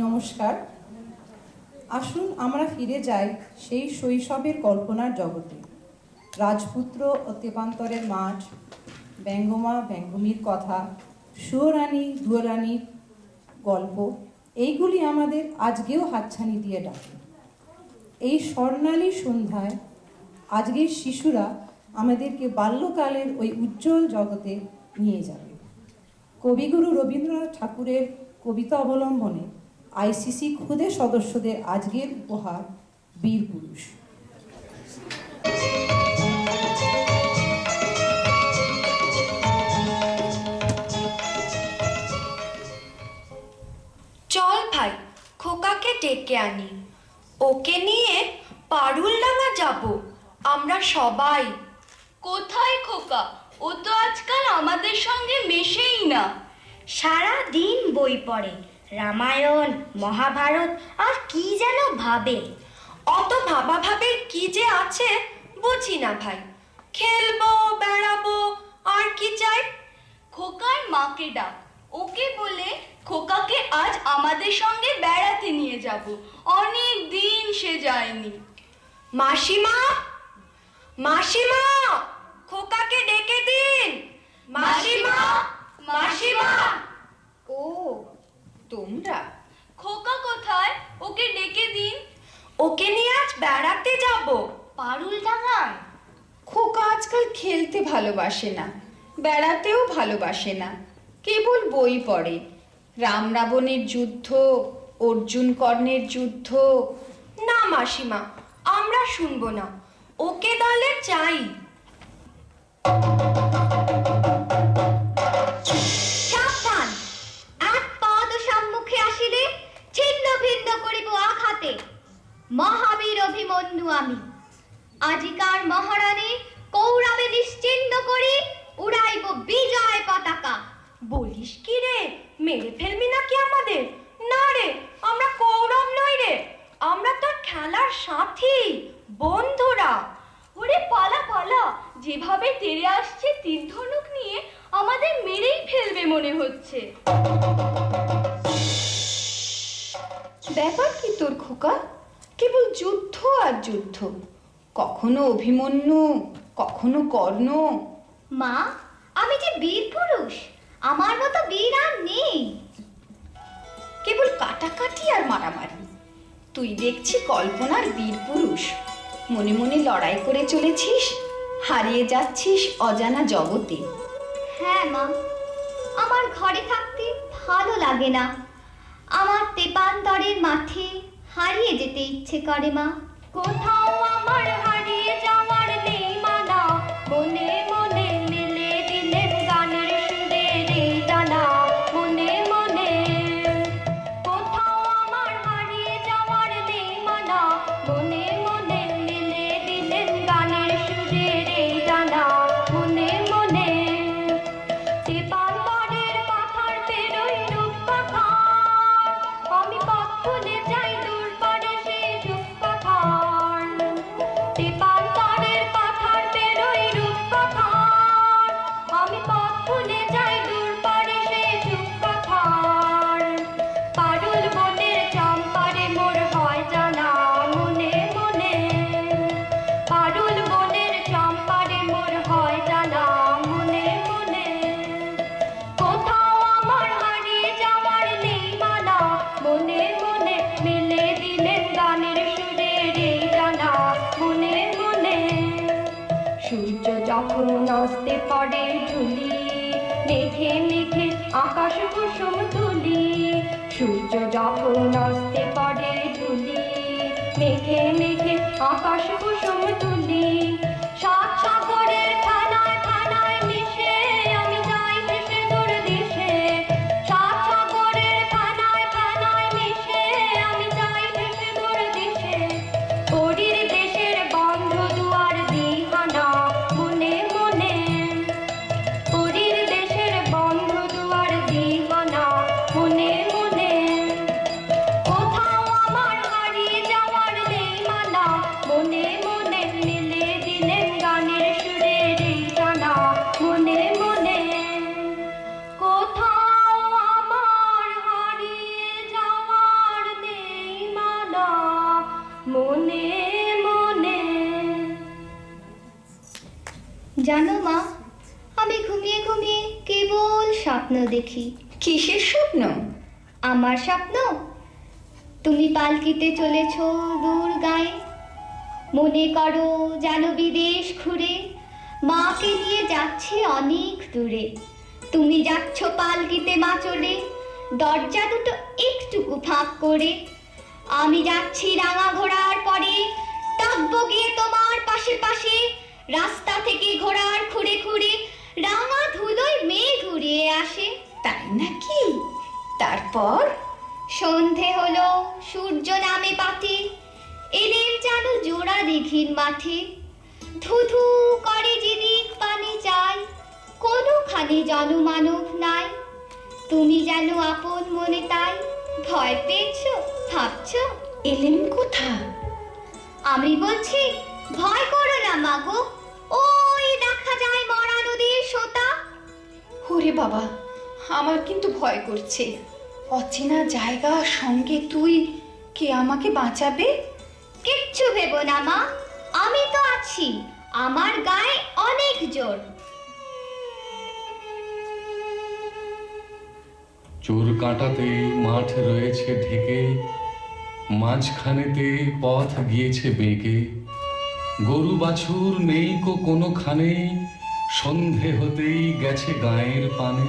নমস্কার। আসুন আমরা ফিরে যাই সেই শৈশবের কল্পনার জগতে। রাজপুত্র ও তেপান্তরের মাঠ, ব্যঙ্গমা ব্যঙ্গমীর কথা, সুয়োরানী দুয়োরানীর গল্প, এইগুলি আমাদের আজকেও হাতছানি দিয়ে ডাকে। এই স্বর্ণালী সন্ধ্যায় আজকের শিশুরা আমাদেরকে বাল্যকালের ওই উজ্জ্বল জগতে নিয়ে যাবে। কবিগুরু রবীন্দ্রনাথ ঠাকুরের কবিতা অবলম্বনে আইসিসি খুদে সদস্যদের আজকের উপহার বীর পুরুষ। চল ভাই, খোকাকে ডেকে আনি। ওকে নিয়ে পারুলডাঙ্গা যাব আমরা সবাই। কোথায় খোকা? ও তো আজকাল আমাদের সঙ্গে মেশেই না। সারা দিন বই পড়ে, রামায়ণ মহাভারত আর কি যেন ভাবে। অত ভাবের কি যে আছে বুঝি না ভাই। খেলবো, বেড়াবো, আর কি চাই? খোকার মাকে ডাক, ওকে বলে খোকাকে আজ আমাদের সঙ্গে বেড়াতে নিয়ে যাব। অনেক দিন সে যায়নি। মাসিমা, মাসিমা, খোকাকে ডেকে দিন। মাসিমা, মাসিমা। ও তোমরা? খোকা কোথায়? ওকে ডেকে দিন। ওকে নিয়ে আজ বেড়াতে যাব পারুলডাঙ্গায়। খোকা আজকাল খেলতে ভালোবাসে না, বেড়াতেও ভালোবাসে না, কেবল বই পড়ে। রাম রাবণের যুদ্ধ, অর্জুন কর্ণের যুদ্ধ। না মাসিমা, আমরা শুনবো না। ওকে দলে চাই। সাবধান! এক পদ সম্মুখে আসিলে ছিন্ন ভিন্ন করিব আঘাতে। মহাবীর অভিমন্যু আমি, আজিকার মহারানী কৌরবে নিশ্চিহ্ন করি উড়াইব বিজয় পতাকা। বলিস কি রে? মেরে ফেলবি নাকি আমাদের? না রে, আমরা কৌরব নই রে, আমরা তোর খেলার সাথী, বন্ধুরা। ওরে পালা পালা, যেভাবে তেড়ে আসছে তীর ধনুক নিয়ে আমাদের মেরেই ফেলবে মনে হচ্ছে। ব্যাপার কি তোর খোকা? কেবল যুদ্ধ আর যুদ্ধ, কখনো অভিমন্যু, কখনো কর্ণ। মা, আমি যে বীর পুরুষ, আমার মতো বীর আর নেই। কেবল কাটাকাটি আর মারামারি। তুই দেখছি কল্পনার বীর পুরুষ। মনে মনে লড়াই করে চলেছিস, হারিয়ে যাচ্ছিস অজানা জগতে। হ্যাঁ মা, আমার ঘরে থাকতে ভালো লাগে না। আমার তেপান্তরের মাঠে হারিয়ে যেতে ইচ্ছে করে মা। কোথাও আমার হারিয়ে যাওয়ার নেই মানা, মনে মনে মিলে দিলেন গানের সুরের এই দানা। মনে মনে কোথাও আমার হারিয়ে যাওয়ার নেই মানা, মনে মনে মিলে দিলেন গানের সুরের এই দানা। মনে মনে তেপান্তরের পাথার পেরোই রূপ পাথার, আমি পথ ভুলে যাই দূর পারে সেই রূপ পাথার। তেপান্তরের পাথার পেরোই রূপ পাথার, আমি পথ ভুলে যাই দূর পারে সেই রূপ পাথার। পারুল বনের চম্পারে মোর হয় জানা মনে মনে, পারুল বনের চম্পারে মোর হয় জানা মনে মনে। কোথাও আমার হারিয়ে যাওয়ার নেই মানা, মনে মনে মিলে দিলেন গানের সুরের এই জানা। মনে মনে সূর্য যখন অস্তে পড়ে ঢুলি, মেঘে মেঘে আকাশ কুসুম তুলি। সূর্য যখন অস্তে পড়ে ঢুলি, মেঘে মেঘে আকাশ কুসুম তুলি। সাত সাগরের খানায় খানায় মিশে আমি যাই ভেসে দূর দেশে। সাত সাগরের খানায় খানায় মিশে আমি যাই ভেসে দূর দেশে। পরীর দেশের বন্ধ দুয়ার দিহানা, মনে মনে পরীর দেশের বন্ধ দুয়ার দিহানা। মনে মনে জানো মা, আমি ঘুমিয়ে ঘুমিয়ে কেবল স্বপ্ন দেখি। কিসের স্বপ্ন? আমার স্বপ্ন, তুমি পালকিতে চলেছ দূর গায়ে, মনে করো যেন বিদেশ ঘুরে মাকে নিয়ে যাচ্ছে অনেক দূরে। তুমি যাচ্ছ পালকিতে মা চলে, দরজা দুটো একটুকু ফাঁক করে। আমি যাচ্ছি রাঙা ঘোড়ার পরে, টাকবো গিয়ে তোমার পাশে পাশে। রাস্তা থেকে ঘোড়ার খুঁড়ে খুঁড়ে রাঙা ধুলোয় মেঘ ঘুরিয়ে আসে। তাই নাকি? তারপর? সন্ধে হলো, সূর্য নামে পাতে, এলেম যেন জোড়া দিঘির মাঠে। ধুধু করে যেদিক পানি চাই, কোনোখানে জনমানব নাই। তুমি যেন আপন মনে তাই ভয় পেয়েছো, ভাবছো এলেন কোথা? আমি বলছি ভয় করো না মাগো, ওই দেখা যায় মরা নদীর সোতা। ওরে বাবা, আমার কিন্তু ভয় করছে। অচেনা জায়গা, সঙ্গে তুই, কে আমাকে বাঁচাবে? কিচ্ছু ভেবো না মা, আমি তো আছি, আমার গায়ে অনেক জোর। চোর কাঁটাতে মাঠ রয়েছে ঢেকে, মাঝখানেতে পথ গিয়েছে বেঁকে। গরু বাছুর নেই কো কোনোখানে, সন্ধে হতেই গেছে গায়ের পানে।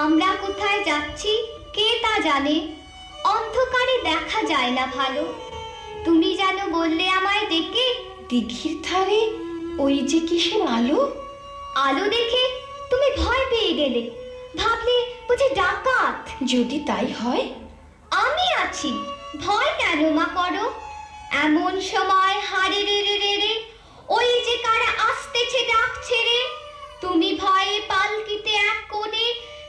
আমরা কোথায় যাচ্ছি কে তা জানে, অন্ধকারে দেখা যায় না ভালো। তুমি যেন বললে আমায় ডেকে, দিঘির ধারে ওই যে কিসের আলো? আলো দেখে তুমি ভয় পেয়ে গেলে, ভাবলে বুঝি ডাকাত। যদি তাই হয়? আমি আছি, ভয় কেন মা করো? এমন সময় হারে রে রে রে রে, ওই যে কারা আসতেছে ডাক ছেড়ে। তুমি ভয়ে পালকিতে এক কোণে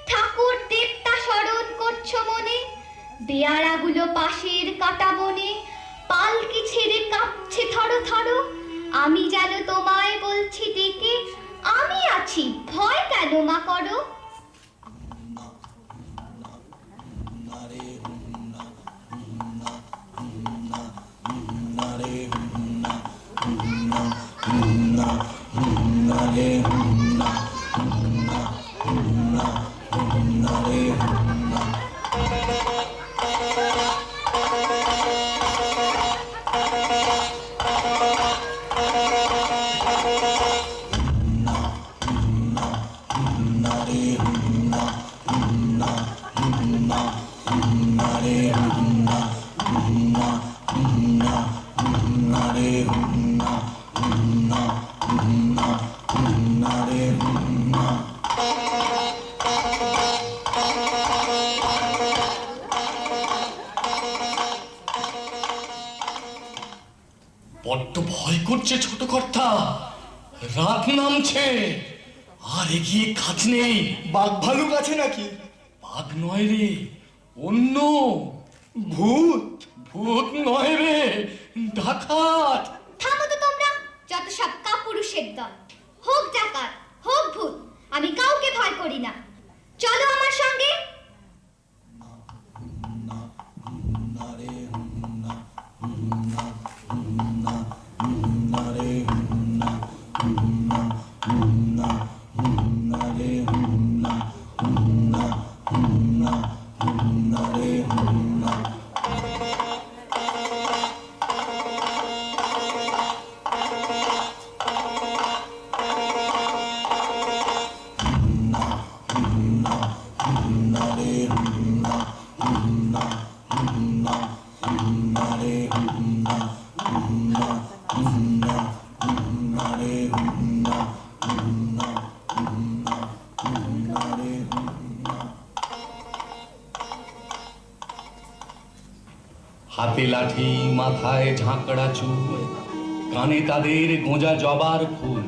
ঠাকুর দেবতা স্মরণ করছো মনে। বেয়ারাগুলো পাশের কাটা বনে, পালকি ছেড়ে কাঁপছে থরো থরো। আমি যেন তোমায় বলছি ডেকে, আমি আছি, ভয় কেন মা করো? বড্ড ভয় করছে ছোট কর্তা, রাত নামছে, আর এগিয়ে কাজ নেই। বাঘ ভালুক আছে নাকি? বাঘ নয় রে, অন্য ভূত? ভূত নয় রে, ডাকাত। থামো তো তোমরা, যত সব কাপুরুষের দল। হোক ডাকাত, হোক ভূত, আমি কাউকে ভয় করি না। চলো আমার সঙ্গে। হাতে লাঠি, মাথায় ঝাঁকড়া চুল, কানে তাদের গোঁজা জবার ফুল।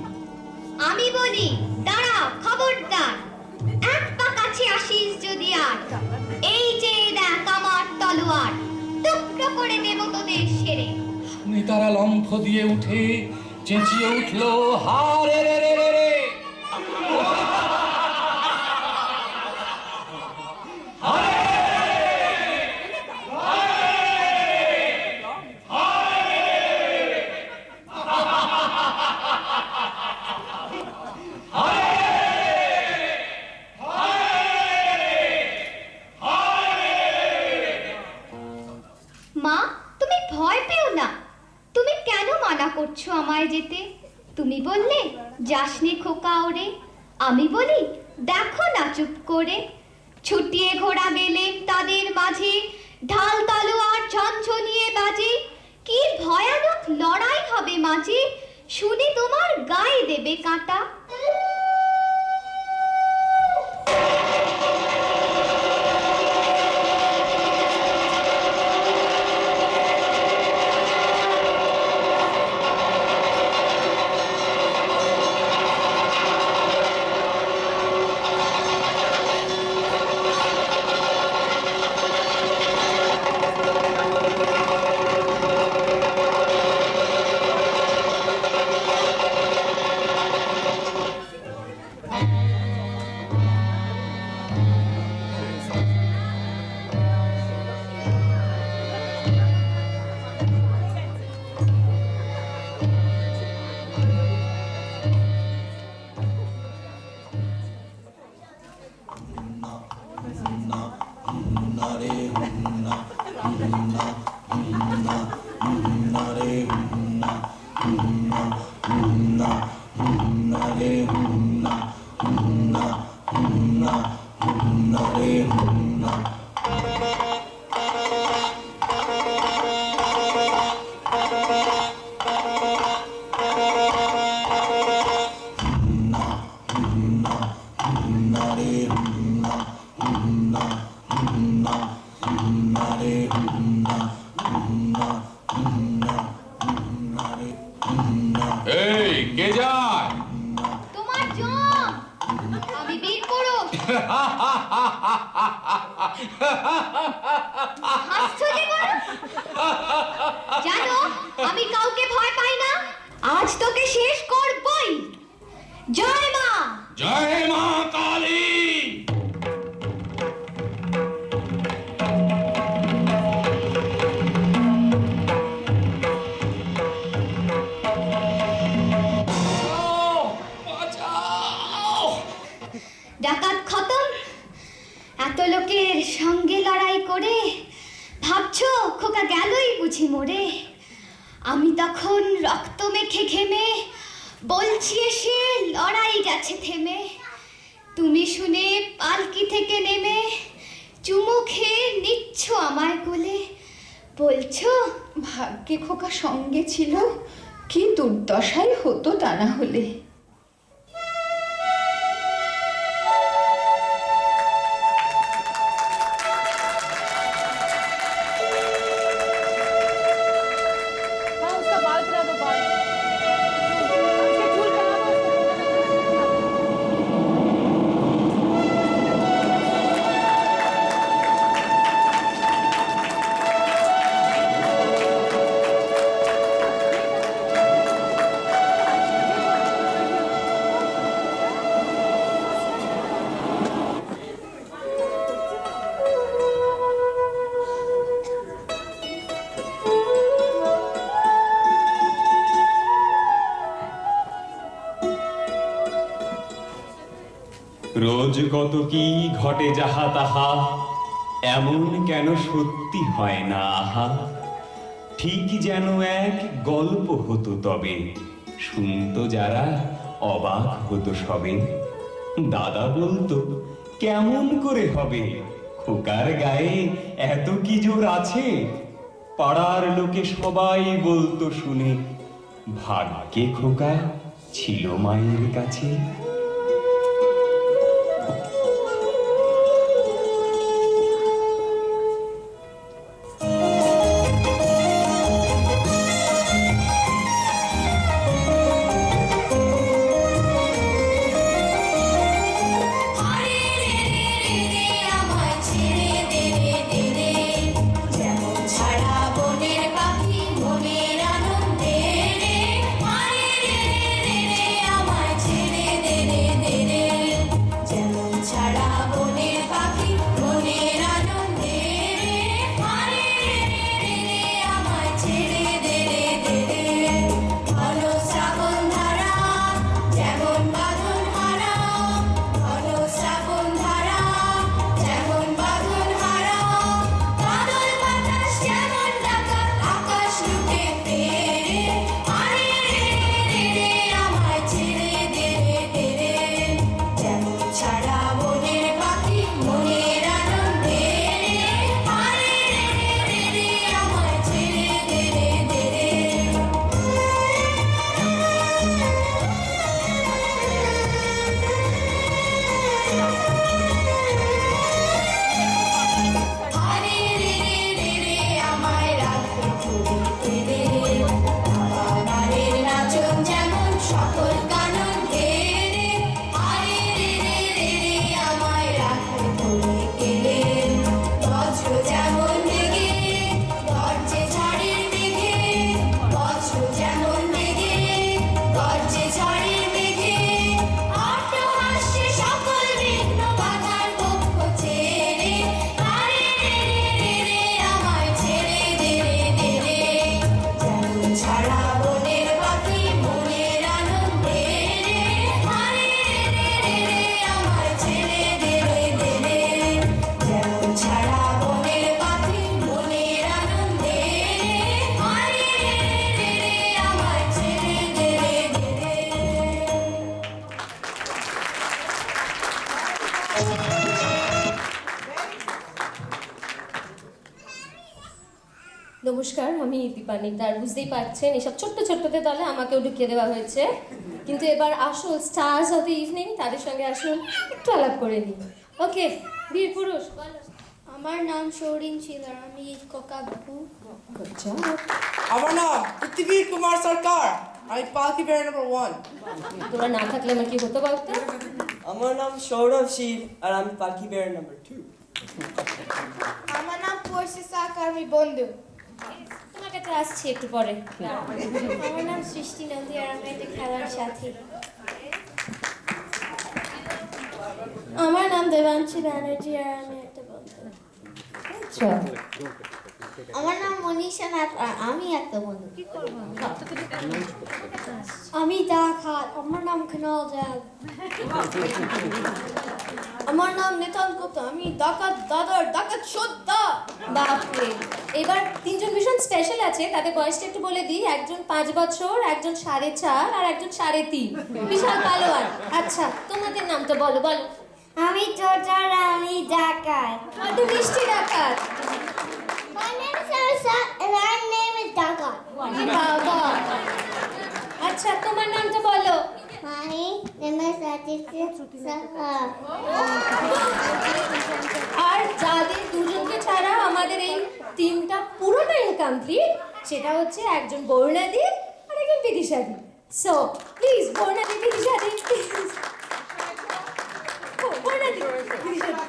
আমি বলি দাঁড়া, খবরদার, এক পা কাছে আসিস যদি আর। এই যে দেখ আমার তলোয়ার, টুকরো করে দেব তোদের সেরে। নেতারা লম্ফ দিয়ে উঠে চেঁচিয়ে উঠলো, হারে রে রে রে রে। করছো আমায় যেতে? তুমি বললে যাসনি খোকা ওরে, আমি বলি দেখো না চুপ করে। ছুটিয়ে ঘোড়া গেলেম তাদের মাঝে, ঢাল তলোয়ার ঝনঝনিয়ে বাজে। কি ভয়ানক লড়াই হবে মাঝে, শুনে তোমার গায়ে দেবে কাঁটা। এই কে যায়? তোমার জম, আমি বীর পুরুষ। হাসছো যে বড়? জানো আমি কাউকে ভয় পাই না, আজ তোকে শেষ করবই। জয় মা। জয় মা কালী। ডাকাত খতম। এত লোকের সঙ্গে লড়াই করে ভাবছো খোকা গেলই বুঝি মরে। আমি তখন রক্ত মেখে ঘেমে বলছি এসে লড়াই গেছে থেমে। তুমি শুনে পালকি থেকে নেমে চুমু খেয়ে নিচ্ছ আমায় কোলে, বলছো ভাগ্যে খোকা সঙ্গে ছিল, কি দুর্দশাই হতো তা না হলে। রোজ কত কি ঘটে যাহা তাহা, এমন কেন সত্যি হয় না আহা। ঠিক যেন এক গল্প হতো তবে, শুনতো যারা অবাক হতো সবে। দাদা বলতো কেমন করে হবে, খোকার গায়ে এত কি জোর আছে। পাড়ার লোকে সবাই বলতো শুনে, ভাগ্যে খোকা ছিল মায়ের কাছে। ছেড়ে দে নমস্কার, আমি দীপানিদার। বুঝতেই পারছেন এসব ছোট্ট ছোট্টদের দলে আমাকেও ঢুকিয়ে দেওয়া হয়েছে, কিন্তু এবার আসল স্টার্স অফ দ্য ইভিনিং তাদের সঙ্গে আসুন একটু আলাপ করে নিই। ওকে, বীর পুরুষ বলো। আমার নাম সৌরিন শিলার, আমি কোকাবু। Good job. আমার নাম পৃথিবীর কুমার সরকার, আমি পালকি বেড়া নাম্বার 1। তোরা না থাকলে আমার কি হতো বলতো? আমার নাম সৌরভ শীল আর আমি পালকি বেড়া নাম্বার 2। আমার নাম পরশি সাকার, আমি বন্ধু। তোমার কাছে আসছি একটু পরে। আমার নাম সৃষ্টি নন্দী আর আমি একটা খেলার সাথী। আমার নাম দেবাংশী ব্যানার্জি আর আমি একটা বন্ধু। আচ্ছা, আমার নাম মনীষা নাথ আর আমি একটা বন্ধু। আমি ডাকাত, আমার নাম কানাল দেব। আমার নাম নিতান্ত গুপ্তা, আমি ডাকাত দাদার ডাকাত সদ্দা। বাপরে, এবার তিনজন ভীষণ স্পেশাল আছে, তাদের বয়সটা একটু বলে দিই। একজন 5 বছর, একজন 4.5 আর একজন 3.5। বিশাল পালোয়ান। আচ্ছা, তোমাদের নাম তো বলো বলো। আমি ছোটার, আমি ডাকাত। কত মিষ্টি ডাকাত। My name is Elsa and our name is Dakat. এ বাবা। আচ্ছা, তোমার নামটা বলো। My name is Aditya. আর যাদের দুজনকে ছাড়া আমাদের এই টিমটা পুরোটা ইনকমপ্লিট, সেটা হচ্ছে একজন বর্ণাদি আর একজন বিদিশাদি। সো প্লিজ বর্ণাদি, বিদিশাদি, প্লিজ। বর্ণাদি, বিদিশাদি।